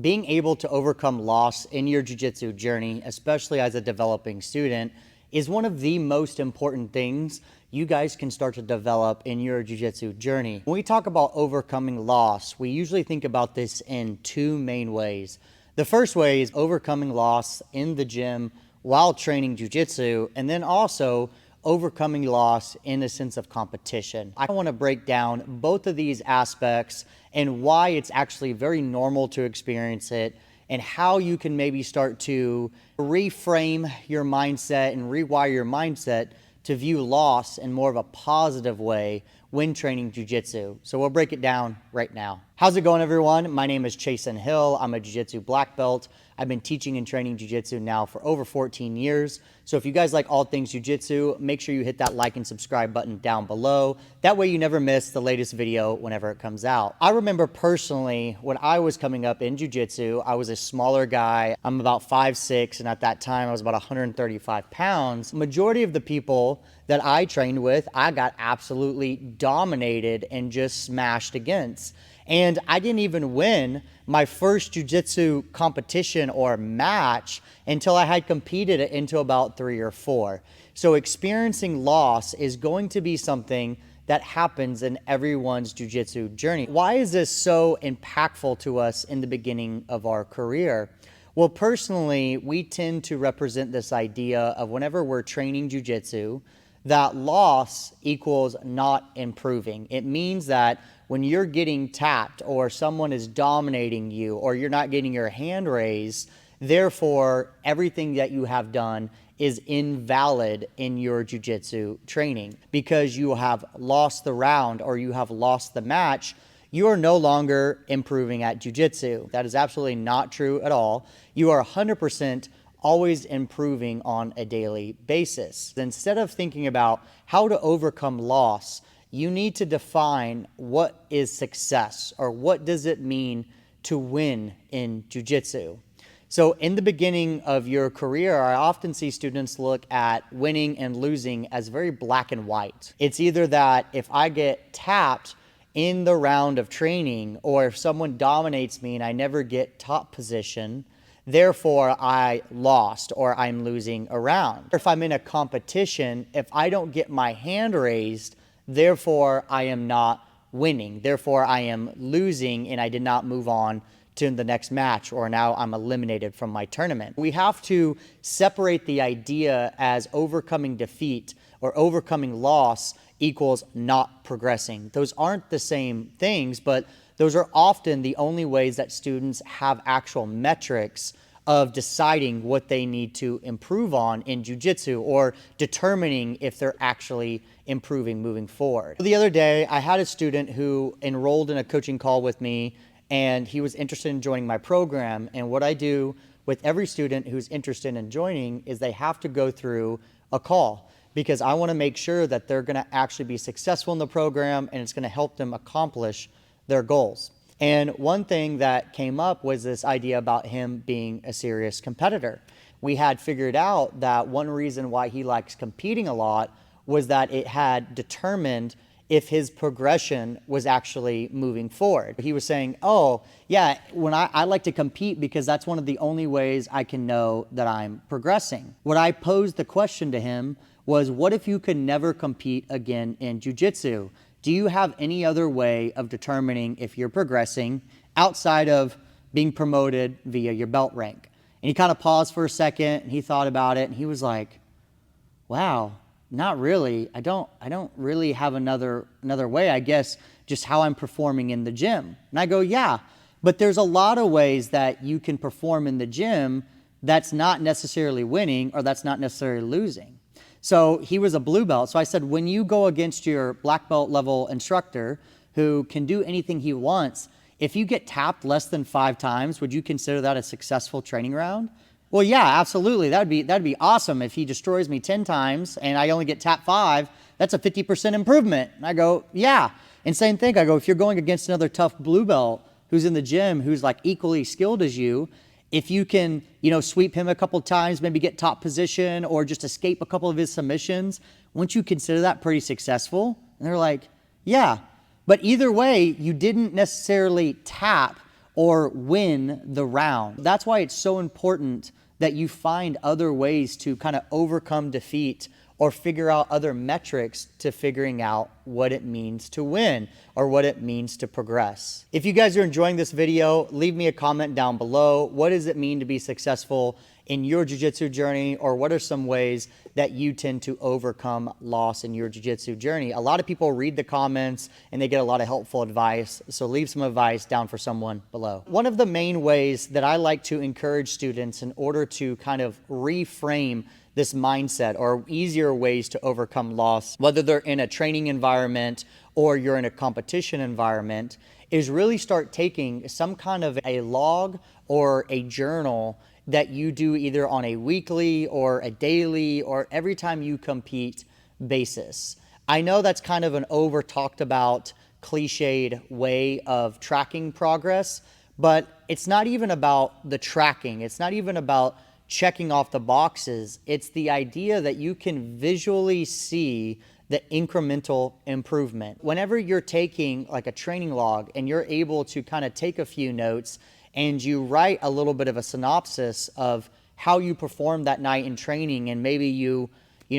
Being able to overcome loss in your jiu-jitsu journey, especially as a developing student, is one of the most important things you guys can start to develop in your jiu-jitsu journey. When we talk about overcoming loss, we usually think about this in two main ways. The first way is overcoming loss in the gym while training jiu-jitsu, and then also overcoming loss in a sense of competition. I want to break down both of these aspects and why it's actually very normal to experience it, and how you can maybe start to reframe your mindset and rewire your mindset to view loss in more of a positive way when training jiu-jitsu. So we'll break it down right now. How's it going, everyone? My name is Chasen. I'm a jiu-jitsu black belt. I've been teaching and training jiu-jitsu now for over 14 years. So if you guys like all things jiu-jitsu, make sure you hit that like and subscribe button down below. That way you never miss the latest video whenever it comes out. I remember personally when I was coming up in jiu-jitsu, I was a smaller guy. I'm about 5'6", and at that time I was about 135 pounds. Majority of the people that I trained with, I got absolutely dominated and just smashed against. And I didn't even win my first jiu-jitsu competition or match until I had competed into about 3 or 4. So experiencing loss is going to be something that happens in everyone's jiu-jitsu journey. Why is this so impactful to us in the beginning of our career? Well, personally, we tend to represent this idea of whenever we're training jiu-jitsu, that loss equals not improving. It means that when you're getting tapped or someone is dominating you or you're not getting your hand raised, therefore everything that you have done is invalid in your jiu-jitsu training. Because you have lost the round or you have lost the match, you are no longer improving at jiu-jitsu. That is absolutely not true at all. You are 100% always improving on a daily basis. Instead of thinking about how to overcome loss, you need to define what is success, or what does it mean to win in jiu-jitsu. So in the beginning of your career, I often see students look at winning and losing as very black and white. It's either that if I get tapped in the round of training, or if someone dominates me and I never get top position, therefore I lost or I'm losing a round. If I'm in a competition, if I don't get my hand raised, therefore I am not winning. Therefore I am losing and I did not move on to the next match, or now I'm eliminated from my tournament. We have to separate the idea as overcoming defeat or overcoming loss equals not progressing. Those aren't the same things, but those are often the only ways that students have actual metrics of deciding what they need to improve on in jiu-jitsu, or determining if they're actually improving moving forward. The other day, I had a student who enrolled in a coaching call with me, and he was interested in joining my program. And what I do with every student who's interested in joining is they have to go through a call, because I want to make sure that they're going to actually be successful in the program and it's going to help them accomplish their goals. And one thing that came up was this idea about him being a serious competitor. We had figured out that one reason why he likes competing a lot was that it had determined if his progression was actually moving forward. He was saying, oh, yeah, when I like to compete because that's one of the only ways I can know that I'm progressing. What I posed the question to him was, what if you could never compete again in jiu-jitsu? Do you have any other way of determining if you're progressing outside of being promoted via your belt rank? And he kind of paused for a second and he thought about it and he was like, wow, not really. I don't really have another way. I guess just how I'm performing in the gym. And I go, yeah, but there's a lot of ways that you can perform in the gym that's not necessarily winning or that's not necessarily losing. So he was a blue belt. So I said, when you go against your black belt level instructor who can do anything he wants, if you get tapped less than 5 times, would you consider that a successful training round? Well, yeah, absolutely. That'd be awesome. If he destroys me 10 times and I only get tapped 5, that's a 50% improvement. And I go, yeah. And same thing. I go, if you're going against another tough blue belt who's in the gym, who's like equally skilled as you, if you can, sweep him a couple times, maybe get top position or just escape a couple of his submissions, wouldn't you consider that pretty successful? And they're like, yeah. But either way, you didn't necessarily tap or win the round. That's why it's so important that you find other ways to kind of overcome defeat or figure out other metrics to figuring out what it means to win or what it means to progress. If you guys are enjoying this video, leave me a comment down below. What does it mean to be successful in your jiu-jitsu journey, or what are some ways that you tend to overcome loss in your jiu-jitsu journey? A lot of people read the comments and they get a lot of helpful advice, so leave some advice down for someone below. One of the main ways that I like to encourage students in order to kind of reframe this mindset, or easier ways to overcome loss, whether they're in a training environment or you're in a competition environment, is really start taking some kind of a log or a journal that you do either on a weekly or a daily or every time you compete basis. I know that's kind of an over talked about, cliched way of tracking progress, but it's not even about the tracking. It's not even about checking off the boxes. It's the idea that you can visually see the incremental improvement. Whenever you're taking like a training log and you're able to kind of take a few notes and you write a little bit of a synopsis of how you performed that night in training, and maybe you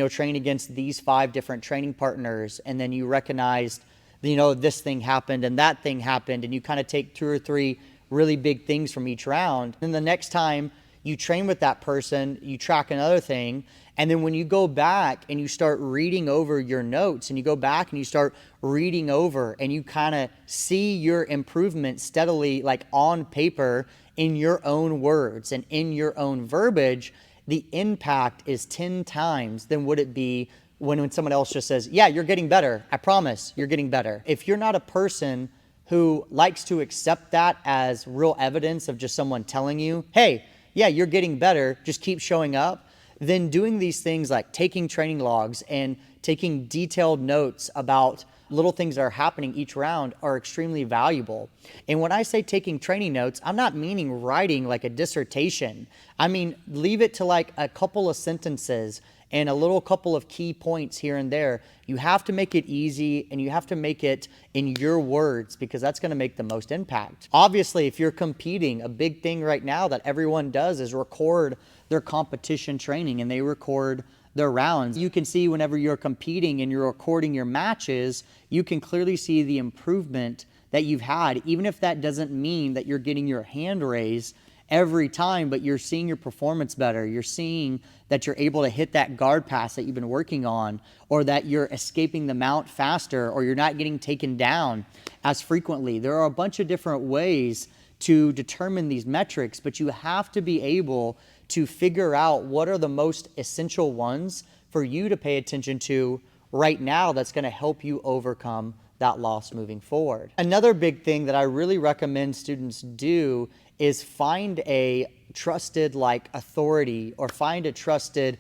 train against these 5 different training partners, and then you recognized, this thing happened and that thing happened, and you kind of take 2 or 3 really big things from each round. And the next time you train with that person, you track another thing. And then when you go back and you start reading over your notes, and you go back and you start reading over and you kind of see your improvement steadily, like on paper, in your own words and in your own verbiage, the impact is 10 times than would it be when someone else just says, yeah, you're getting better. I promise you're getting better. If you're not a person who likes to accept that as real evidence of just someone telling you, hey, yeah, you're getting better, just keep showing up, then doing these things like taking training logs and taking detailed notes about little things that are happening each round are extremely valuable. And when I say taking training notes, I'm not meaning writing like a dissertation. I mean, leave it to like a couple of sentences and a little couple of key points here and there. You have to make it easy, and you have to make it in your words, because that's going to make the most impact. Obviously, if you're competing, a big thing right now that everyone does is record their competition training, and they record their rounds. You can see whenever you're competing and you're recording your matches, you can clearly see the improvement that you've had, even if that doesn't mean that you're getting your hand raised every time, but you're seeing your performance better. You're seeing that you're able to hit that guard pass that you've been working on, or that you're escaping the mount faster, or you're not getting taken down as frequently. There are a bunch of different ways to determine these metrics, but you have to be able to figure out what are the most essential ones for you to pay attention to right now that's going to help you overcome that loss moving forward. Another big thing that I really recommend students do is find a trusted authority, or find a trusted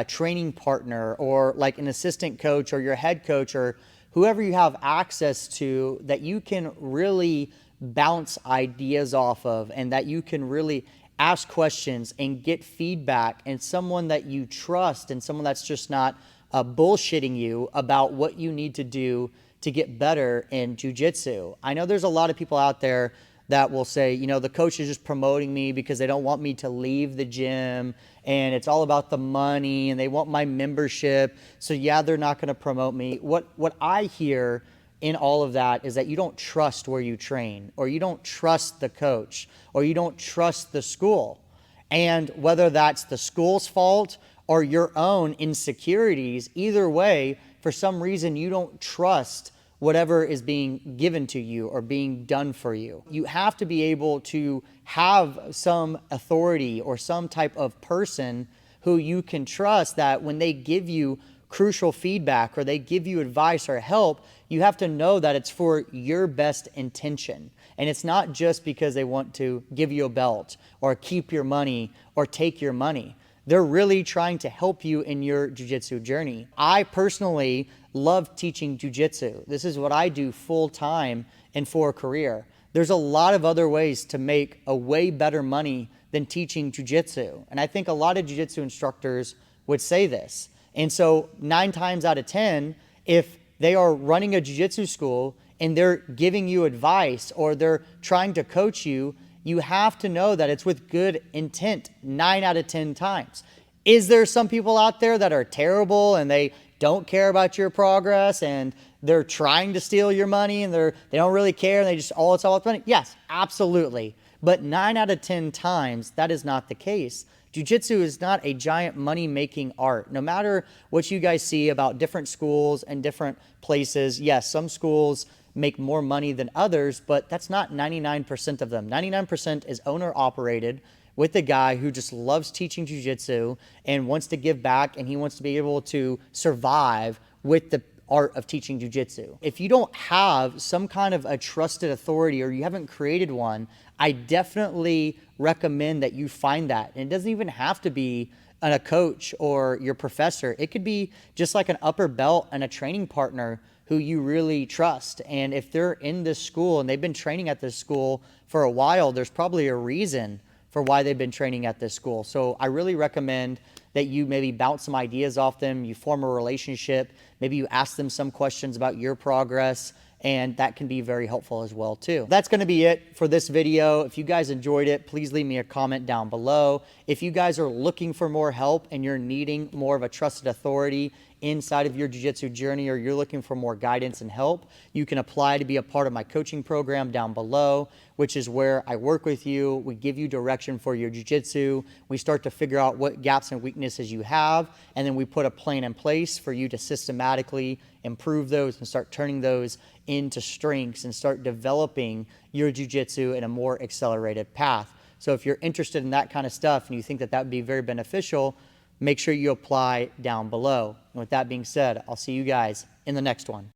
training partner, or like an assistant coach or your head coach, or whoever you have access to, that you can really bounce ideas off of, and that you can really ask questions and get feedback, and someone that you trust, and someone that's just not bullshitting you about what you need to do to get better in jiu-jitsu. I know there's a lot of people out there that will say, the coach is just promoting me because they don't want me to leave the gym, and it's all about the money, and they want my membership. So yeah, they're not going to promote me. What I hear in all of that is that you don't trust where you train, or you don't trust the coach, or you don't trust the school. And whether that's the school's fault or your own insecurities, either way, for some reason you don't trust whatever is being given to you or being done for you. You have to be able to have some authority or some type of person who you can trust, that when they give you crucial feedback or they give you advice or help, you have to know that it's for your best intention. And it's not just because they want to give you a belt or keep your money or take your money. They're really trying to help you in your jiu-jitsu journey. I personally love teaching jiu-jitsu. This is what I do full time and for a career. There's a lot of other ways to make a way better money than teaching jiu-jitsu. And I think a lot of jiu-jitsu instructors would say this. And so 9 times out of 10, if they are running a jiu-jitsu school and they're giving you advice or they're trying to coach you, you have to know that it's with good intent 9 out of 10 times. Is there some people out there that are terrible and they don't care about your progress and they're trying to steal your money and they don't really care and it's all about money? Yes, absolutely. But 9 out of 10 times, that is not the case. Jiu-jitsu is not a giant money-making art. No matter what you guys see about different schools and different places, yes, some schools make more money than others, but that's not 99% of them. 99% is owner-operated with a guy who just loves teaching jiu-jitsu and wants to give back, and he wants to be able to survive with the art of teaching jiu-jitsu. If you don't have some kind of a trusted authority or you haven't created one, I definitely recommend that you find that. And it doesn't even have to be a coach or your professor. It could be just like an upper belt and a training partner who you really trust. And if they're in this school and they've been training at this school for a while, there's probably a reason for why they've been training at this school. So I really recommend that you maybe bounce some ideas off them, you form a relationship, maybe you ask them some questions about your progress, and that can be very helpful as well too. That's gonna be it for this video. If you guys enjoyed it, please leave me a comment down below. If you guys are looking for more help and you're needing more of a trusted authority inside of your jiu-jitsu journey, or you're looking for more guidance and help, you can apply to be a part of my coaching program down below, which is where I work with you. We give you direction for your jiu-jitsu. We start to figure out what gaps and weaknesses you have, and then we put a plan in place for you to systematically improve those and start turning those into strengths and start developing your jiu-jitsu in a more accelerated path. So if you're interested in that kind of stuff and you think that that would be very beneficial, make sure you apply down below. And with that being said, I'll see you guys in the next one.